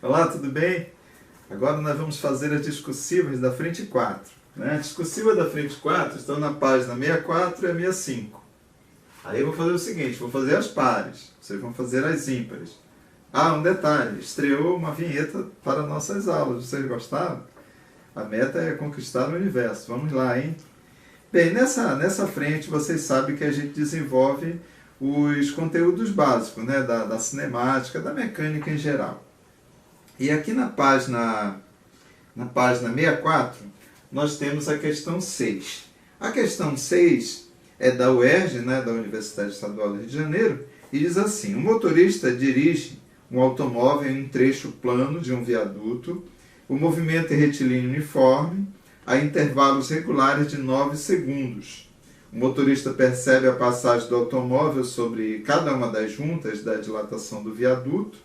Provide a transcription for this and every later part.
Olá, tudo bem? Agora nós vamos fazer as discursivas da frente 4. A discursiva da frente 4 estão na página 64 e 65. Aí eu vou fazer o seguinte, vou fazer as pares, vocês vão fazer as ímpares. Um detalhe, estreou uma vinheta para nossas aulas, vocês gostaram? A meta é conquistar o universo, vamos lá, hein? Bem, nessa frente vocês sabem que a gente desenvolve os conteúdos básicos, né? da cinemática, da mecânica em geral. E aqui na página 64, nós temos a questão 6. A questão 6 é da UERJ, né, da Universidade Estadual do Rio de Janeiro, e diz assim: o motorista dirige um automóvel em um trecho plano de um viaduto, o movimento é retilíneo uniforme, a intervalos regulares de 9 segundos. O motorista percebe a passagem do automóvel sobre cada uma das juntas da dilatação do viaduto,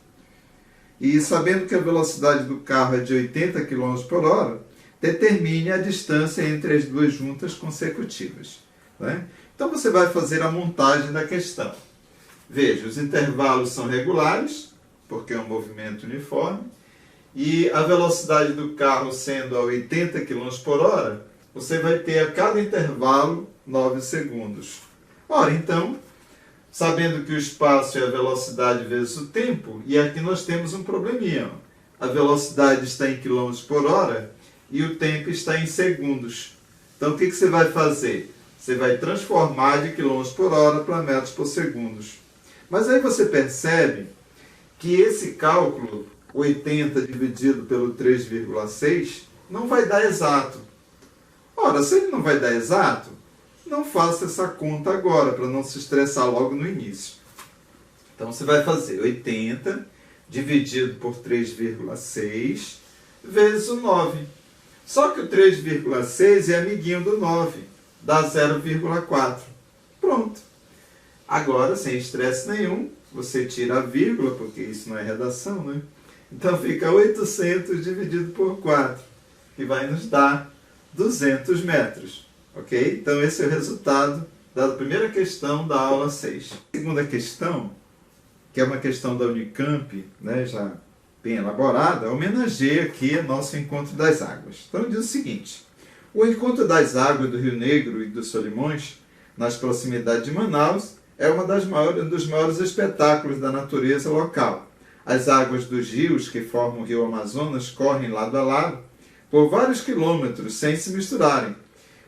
e sabendo que a velocidade do carro é de 80 km por hora, determine a distância entre as duas juntas consecutivas. Né? Então você vai fazer a montagem da questão. Veja, os intervalos são regulares, porque é um movimento uniforme, e a velocidade do carro sendo a 80 km por hora, você vai ter a cada intervalo 9 segundos. Ora, então, sabendo que o espaço é a velocidade vezes o tempo, e aqui nós temos um probleminha. A velocidade está em km por hora e o tempo está em segundos. Então o que você vai fazer? Você vai transformar de km por hora para metros por segundo. Mas aí você percebe que esse cálculo, 80 dividido pelo 3,6, não vai dar exato. Ora, se ele não vai dar exato, não faça essa conta agora, para não se estressar logo no início. Então você vai fazer 80 dividido por 3,6 vezes o 9. Só que o 3,6 é amiguinho do 9, dá 0,4. Pronto. Agora, sem estresse nenhum, você tira a vírgula, porque isso não é redação, né? Então fica 800 dividido por 4, que vai nos dar 200 metros. Ok? Então esse é o resultado da primeira questão da aula 6. A segunda questão, que é uma questão da Unicamp, né, já bem elaborada, homenageia aqui nosso Encontro das Águas. Então diz o seguinte: o Encontro das Águas do Rio Negro e dos Solimões, nas proximidades de Manaus, é um dos maiores espetáculos da natureza local. As águas dos rios que formam o rio Amazonas correm lado a lado por vários quilômetros sem se misturarem.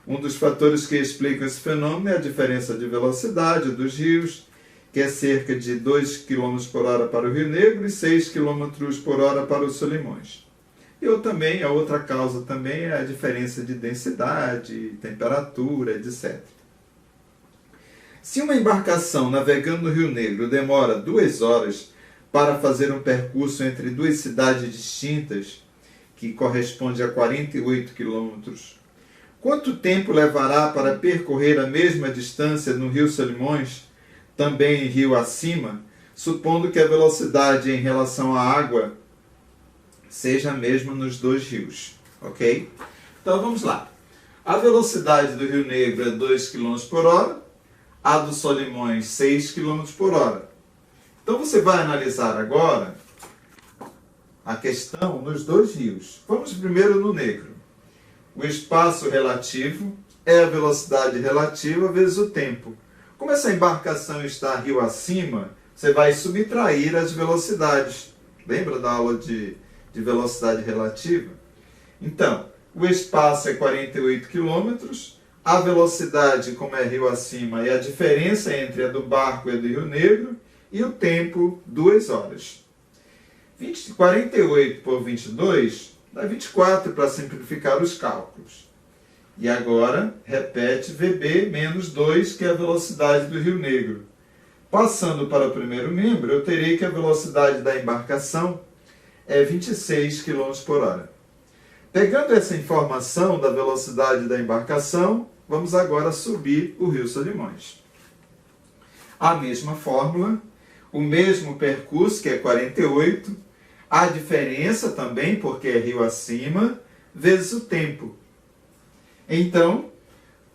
Um dos fatores que explicam esse fenômeno é a diferença de velocidade dos rios, que é cerca de 2 km por hora para o Rio Negro e 6 km por hora para os Solimões. A outra causa também é a diferença de densidade, temperatura, etc. Se uma embarcação navegando no Rio Negro demora 2 horas para fazer um percurso entre duas cidades distintas, que corresponde a 48 quilômetros, quanto tempo levará para percorrer a mesma distância no Rio Solimões, também em rio acima, supondo que a velocidade em relação à água seja a mesma nos dois rios? Ok? Então vamos lá. A velocidade do Rio Negro é 2 km por hora, a do Solimões 6 km por hora. Então você vai analisar agora a questão nos dois rios. Vamos primeiro no Negro. O espaço relativo é a velocidade relativa vezes o tempo. Como essa embarcação está rio acima, você vai subtrair as velocidades. Lembra da aula de velocidade relativa? Então, o espaço é 48 km, a velocidade, como é rio acima, é a diferença entre a do barco e a do Rio Negro, e o tempo, 2 horas. 48 por 22 dá 24 para simplificar os cálculos. E agora, repete VB menos 2, que é a velocidade do Rio Negro. Passando para o primeiro membro, eu terei que a velocidade da embarcação é 26 km por hora. Pegando essa informação da velocidade da embarcação, vamos agora subir o Rio Solimões. A mesma fórmula, o mesmo percurso, que é 48, a diferença também, porque é rio acima, vezes o tempo. Então,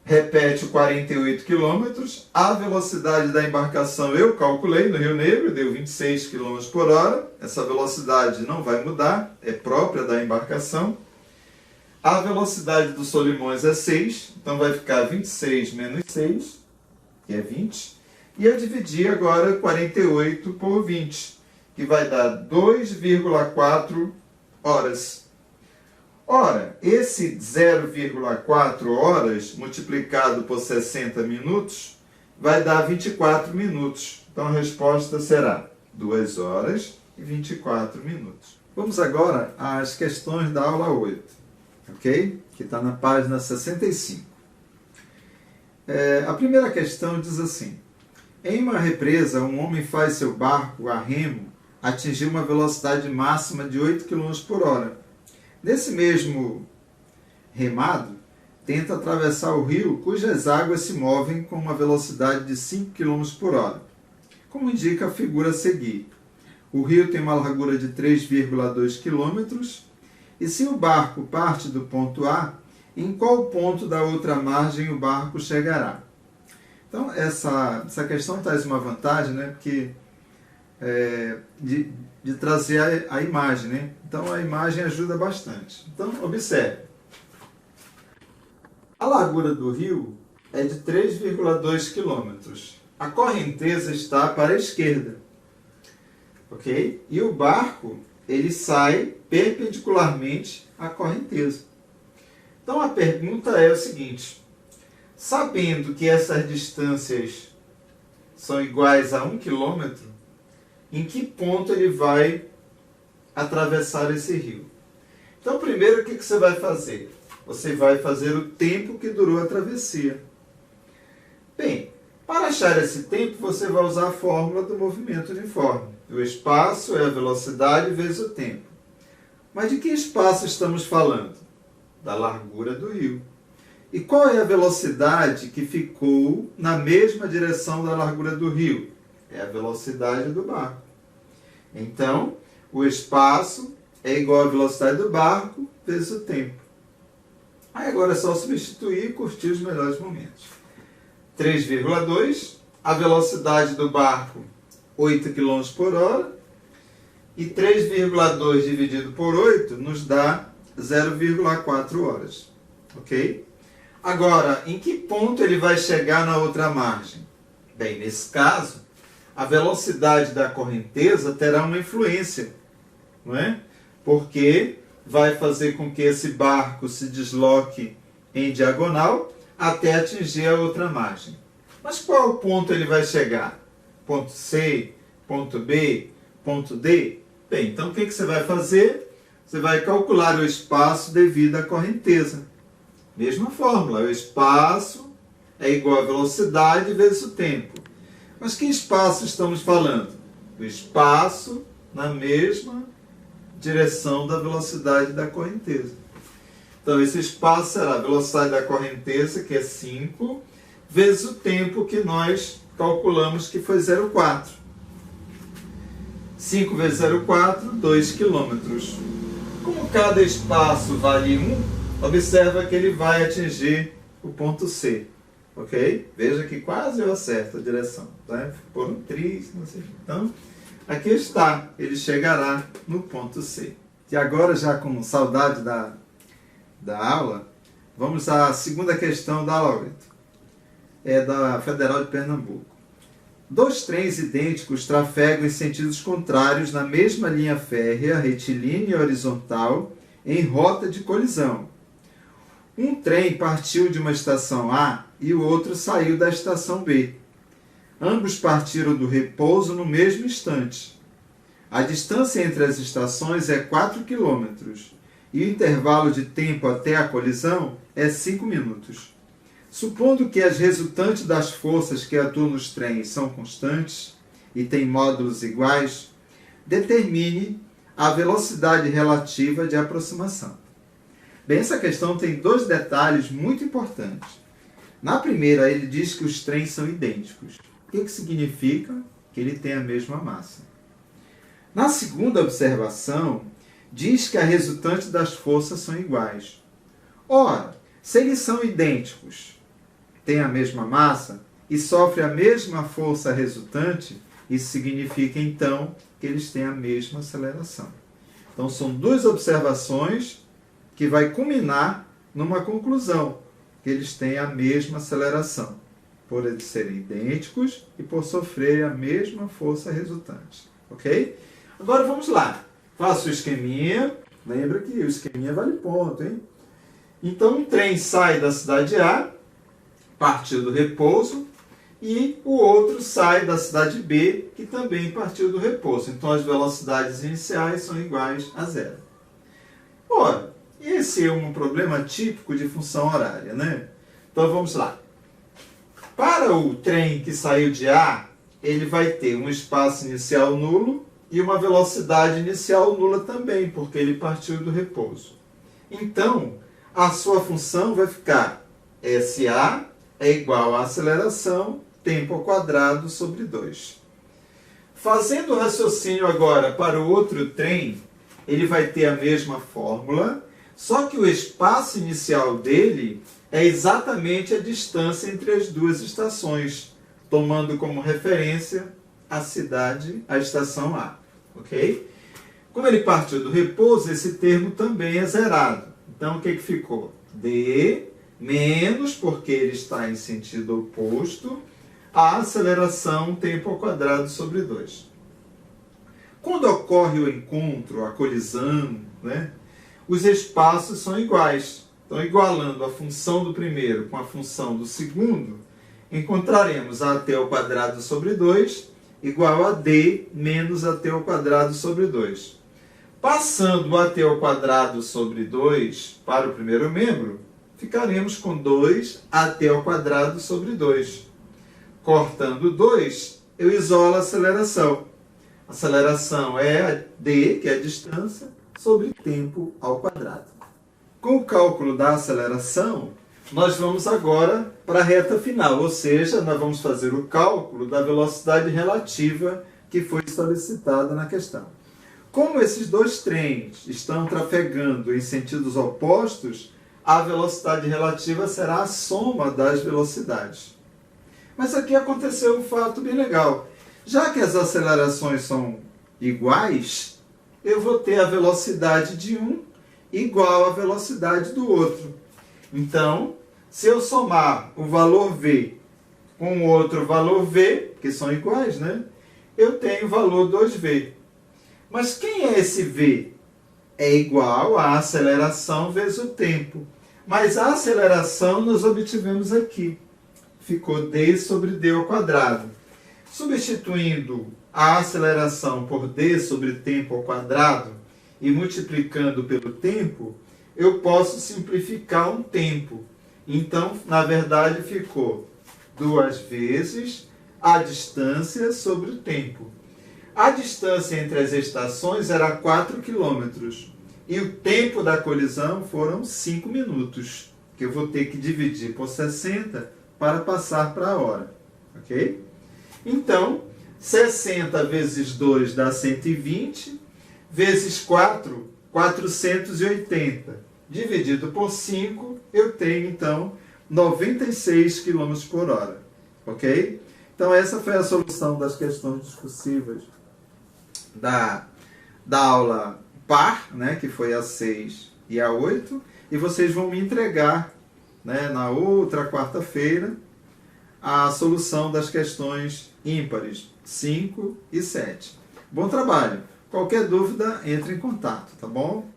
repete o 48 km. A velocidade da embarcação eu calculei no Rio Negro, deu 26 km por hora. Essa velocidade não vai mudar, é própria da embarcação. A velocidade do Solimões é 6, então vai ficar 26 menos 6, que é 20. E eu dividi agora 48 por 20, que vai dar 2,4 horas. Ora, esse 0,4 horas multiplicado por 60 minutos vai dar 24 minutos. Então a resposta será 2 horas e 24 minutos. Vamos agora às questões da aula 8, ok? Que está na página 65. A primeira questão diz assim: em uma represa, um homem faz seu barco a remo atingir uma velocidade máxima de 8 km por hora. Nesse mesmo remado, tenta atravessar o rio cujas águas se movem com uma velocidade de 5 km por hora. Como indica a figura a seguir, o rio tem uma largura de 3,2 km e se o barco parte do ponto A, em qual ponto da outra margem o barco chegará? Então, essa questão traz uma vantagem, né? Porque de trazer a imagem, né? Então a imagem ajuda bastante. Então observe. A largura do rio é de 3,2 km. A correnteza está para a esquerda. Ok? E o barco, ele sai perpendicularmente à correnteza. Então a pergunta é o seguinte: sabendo que essas distâncias são iguais a 1 km, em que ponto ele vai atravessar esse rio? Então, primeiro, o que você vai fazer? Você vai fazer o tempo que durou a travessia. Bem, para achar esse tempo, você vai usar a fórmula do movimento uniforme. O espaço é a velocidade vezes o tempo. Mas de que espaço estamos falando? Da largura do rio. E qual é a velocidade que ficou na mesma direção da largura do rio? É a velocidade do barco. Então, o espaço é igual à velocidade do barco vezes o tempo. Aí agora é só substituir e curtir os melhores momentos. 3,2, a velocidade do barco 8 km por hora, e 3,2 dividido por 8 nos dá 0,4 horas. Ok? Agora, em que ponto ele vai chegar na outra margem? Bem, nesse caso, a velocidade da correnteza terá uma influência, não é? Porque vai fazer com que esse barco se desloque em diagonal até atingir a outra margem. Mas qual ponto ele vai chegar? Ponto C, ponto B, ponto D? Bem, então o que você vai fazer? Você vai calcular o espaço devido à correnteza. Mesma fórmula, o espaço é igual à velocidade vezes o tempo. Mas que espaço estamos falando? O espaço na mesma direção da velocidade da correnteza. Então, esse espaço será a velocidade da correnteza, que é 5, vezes o tempo que nós calculamos, que foi 0,4. 5 vezes 0,4, 2 km. Como cada espaço vale 1, observa que ele vai atingir o ponto C. Ok? Veja que quase eu acerto a direção. Tá? Por um triz, não sei. Então, aqui está. Ele chegará no ponto C. E agora, já com saudade da aula, vamos à segunda questão da aula 8. É da Federal de Pernambuco. 2 trens idênticos trafegam em sentidos contrários na mesma linha férrea, retilínea e horizontal, em rota de colisão. Um trem partiu de uma estação A e o outro saiu da estação B. Ambos partiram do repouso no mesmo instante. A distância entre as estações é 4 km e o intervalo de tempo até a colisão é 5 minutos. Supondo que as resultantes das forças que atuam nos trens são constantes e têm módulos iguais, determine a velocidade relativa de aproximação. Bem, essa questão tem 2 detalhes muito importantes. Na primeira, ele diz que os trens são idênticos. O que significa? Que ele tem a mesma massa. Na segunda observação, diz que a resultante das forças são iguais. Ora, se eles são idênticos, têm a mesma massa e sofrem a mesma força resultante, isso significa então que eles têm a mesma aceleração. Então são duas observações que vai culminar numa conclusão, que eles têm a mesma aceleração, por eles serem idênticos e por sofrerem a mesma força resultante. Ok? Agora vamos lá. Faço o esqueminha. Lembra que o esqueminha vale ponto, hein? Então, um trem sai da cidade A, partiu do repouso, e o outro sai da cidade B, que também partiu do repouso. Então, as velocidades iniciais são iguais a zero. Ora, esse é um problema típico de função horária, né? Então, vamos lá. Para o trem que saiu de A, ele vai ter um espaço inicial nulo e uma velocidade inicial nula também, porque ele partiu do repouso. Então, a sua função vai ficar SA é igual a aceleração tempo ao quadrado sobre 2. Fazendo o raciocínio agora para o outro trem, ele vai ter a mesma fórmula, só que o espaço inicial dele é exatamente a distância entre as duas estações, tomando como referência a estação A. Ok? Como ele partiu do repouso, esse termo também é zerado. Então, o que ficou? D menos, porque ele está em sentido oposto, a aceleração tempo ao quadrado sobre 2. Quando ocorre o encontro, a colisão, né, os espaços são iguais. Então, igualando a função do primeiro com a função do segundo, encontraremos AT ao quadrado sobre 2 igual a D menos AT ao quadrado sobre 2. Passando o AT ao quadrado sobre 2 para o primeiro membro, ficaremos com 2 AT ao quadrado sobre 2. Cortando 2, eu isolo a aceleração. A aceleração é a D, que é a distância, sobre tempo ao quadrado. Com o cálculo da aceleração, nós vamos agora para a reta final, ou seja, nós vamos fazer o cálculo da velocidade relativa que foi solicitada na questão. Como esses dois trens estão trafegando em sentidos opostos, a velocidade relativa será a soma das velocidades. Mas aqui aconteceu um fato bem legal. Já que as acelerações são iguais, eu vou ter a velocidade de um igual à velocidade do outro. Então, se eu somar o valor V com o outro valor V, que são iguais, né? Eu tenho o valor 2V. Mas quem é esse V? É igual à aceleração vezes o tempo. Mas a aceleração nós obtivemos aqui. Ficou D sobre D ao quadrado. Substituindo a aceleração por D sobre tempo ao quadrado e multiplicando pelo tempo, eu posso simplificar um tempo. Então, na verdade, ficou 2 vezes a distância sobre o tempo. A distância entre as estações era 4 km e o tempo da colisão foram 5 minutos, que eu vou ter que dividir por 60 para passar para a hora. Ok? Então, 60 vezes 2 dá 120, vezes 4, 480. Dividido por 5, eu tenho, então, 96 km por hora. Ok? Então, essa foi a solução das questões discursivas da aula par, né, que foi a 6 e a 8. E vocês vão me entregar, né, na outra quarta-feira a solução das questões ímpares 5 e 7. Bom trabalho! Qualquer dúvida, entre em contato, tá bom?